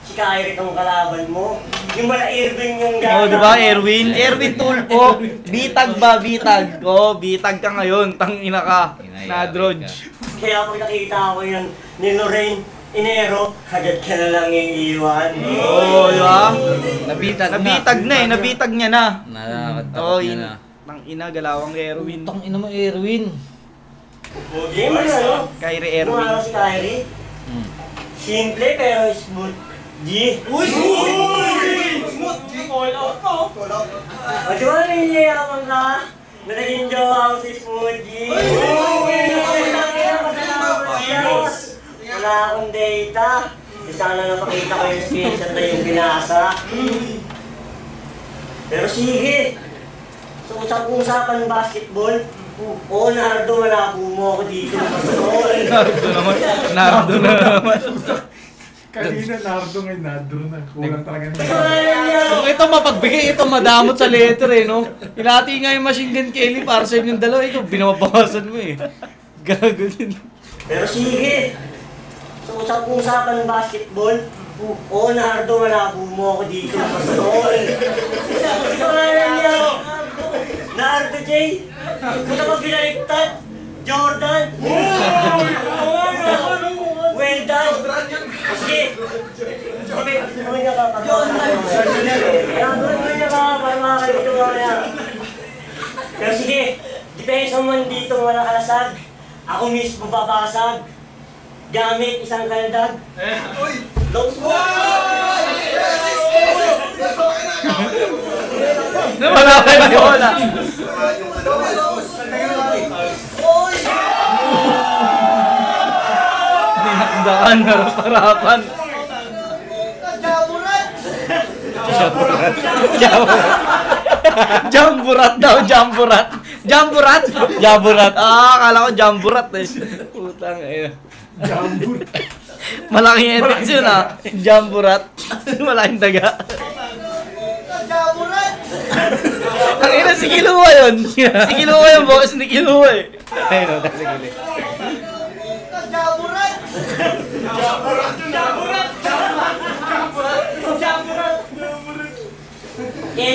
Si Kyrie tong kalaban mo. Yung wala Irving yung Oh, di ba, Erwin? Erwin Tulfo. Bitag ba, bitag? Oh, bitag ka ngayon. Tangina ka. Nadrodge. Kaya pag nakita ko yun ni Lorraine Inero, agad ka na lang iiwan. Oh, di ba? Nabitag Na eh, nabitag niya na. Nakakatakot niya na. Tangina, galawang Erwin. Tang ina mo, Erwin. Hindi mo ano? Kyrie Kung Erwin. ano si Kyrie? Simple pero smooth. G. Uy! Smooth! Call out mo. O di ba nangyayabang ka? Na naging jowa ako si Smoothie. Wala akong data. Sana napakita ko yung screenshot na yung binasa. Pero sige. So usap-usapan basketball. Oo, Nardo, malabo mo ako dito. Nardo na naman. Kanina Nardo, ngayon Nardo na. Kulang talaga na. Kung ito mapagbigay, ito madamot sa letter eh, no? Hinati nga yung Machine Gun Kelly para sa inyong dalawa, ito binabawasan mo eh. Gago din. Pero sige. So usap-usapan basketball. Oo, Nardo, malabo mo ako dito. Nardo J. Kung ako binaliktad, Jordan. Well done. Sige. Gawin niya ka. Gawin niya ka para makakalito mamaya. Pero sige, depensa mo dito walang alasag. Ako mismo babasag. Gamit isang kaldag. Long Wala kayo na wala. Dinakdaan, harap-harapan. Jamburat daw, jamburat. Jamburat? Jamburat. Ah, akala ko jamburat eh. Putang ina. Jambur. Malaking edits yun ah. Jamburat. Malaking daga. Ang ina, si Kiluwa yun. Si Kiluwa yung boss ni Kiluwa eh. Ayun o, si Kiluwa.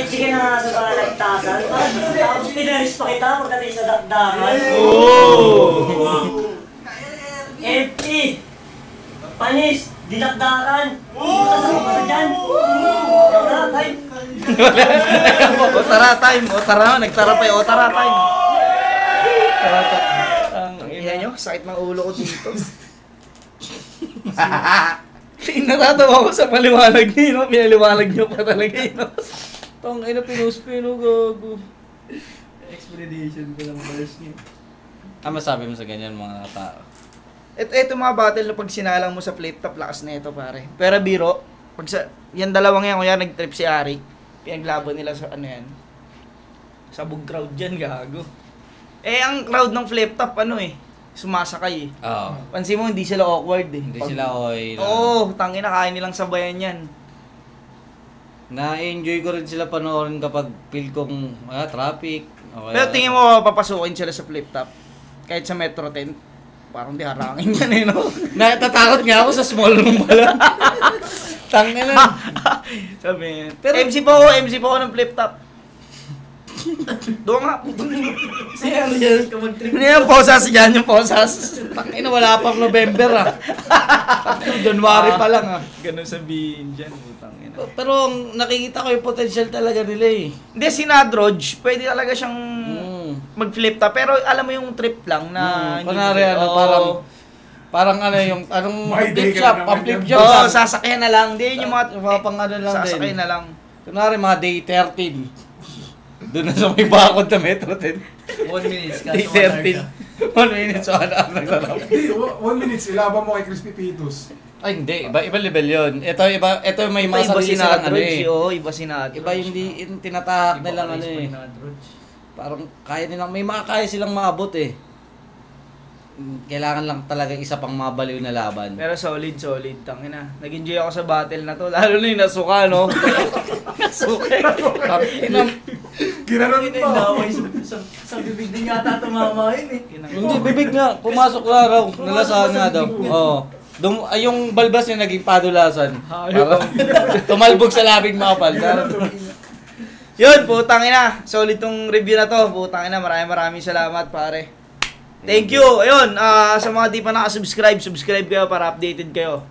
sige na nga sa balagtasan. Tapos pinaris pa kita pagdating sa dakdakan. Empty! Panis! Dinakdakan! Kasama pa sa dyan! Otara time! Otara, nagtara pa yung Otara time. Otara time. Ang ina nyo, sakit ng ulo ko dito. Natatawa ko sa paliwanag niyo, no? Pinaliwanag niyo pa talaga yun, no? Tong ina, pinuspino, gago. Explanation ko lang verse niya. Ano masabi mo sa ganyan mga tao? Ito mga battle na pag sinalang mo sa flip top, lakas na ito pare. Pero biro, pag sa, yan dalawang yan, kuya nag-trip si Arik, pinaglaban nila sa ano yan, sabog crowd dyan, gago. Eh, ang crowd ng flip top, ano eh, sumasakay eh. Oo. Pansin mo, hindi sila awkward eh. Hindi sila oy. Oo, tangin na, kaya nilang sabayan yan. Na-enjoy ko rin sila panoorin kapag feel kong traffic. Okay. Pero tingin mo, papasukin sila sa flip top, kahit sa Metro 10, parang di harangin yan eh, no? Natatakot nga ako sa small room pala. Tangin na. Sabi, Pero- MC po ako ng flip top. Doon nga, Siya ano yan, kamag-trip. ano yung posas yan, yung posas. Tangin na wala pang November ah. January pa lang ah. Ganun sabihin dyan, putang ina. Pero nakikita ko yung potential talaga nila eh. Hindi, si Nadrodge, pwede talaga siyang mag-flip top. Pero alam mo yung trip lang na... Kunwari ano, parang ano yung, anong May day flip ka shop, na pang naman flip yan. shop. Oo, sasakyan na lang. Hindi, yung mga pang ano lang din. sasakyan na lang. Kunwari mga day 13. Doon na sa may bakod na Metro 10. 1 minute ka. Day 13. 1 minute so ano ang naglalaro. Hindi, 1 minute, ilaban mo kay Crispy Pitos. Ay hindi, iba level yun. Ito may mga Iba si sarili silang ano Nadrodge, eh. oo, iba si Nadrodge. Iba yung tinatahak nilang ano eh. Parang kaya nilang, may mga kaya silang maabot eh. Kailangan lang talaga isa pang mabaliw na laban. Pero solid, tangina. Nag-enjoy ako sa battle na to. Lalo na yung nasuka, no? Nasuka. Ginanon Hindi pa. naway sa bibig din yata tumama yun eh. Hindi, bibig nga. Pumasok na raw. Nalasahan nga daw. Oo. Yung balbas niya naging padulasan. Parang tumalbog sa labing mapal. Yun, putang ina. Solid tong review na to. Putang ina, maraming salamat, pare. Thank you. Ayun, sa mga di pa nakasubscribe, subscribe kayo para updated kayo.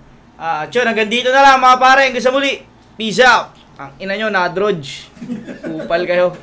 Yun, hanggang dito na lang mga pare. Hanggang sa muli. Peace out. Ang ina nyo, nadrodge. Kupal kayo.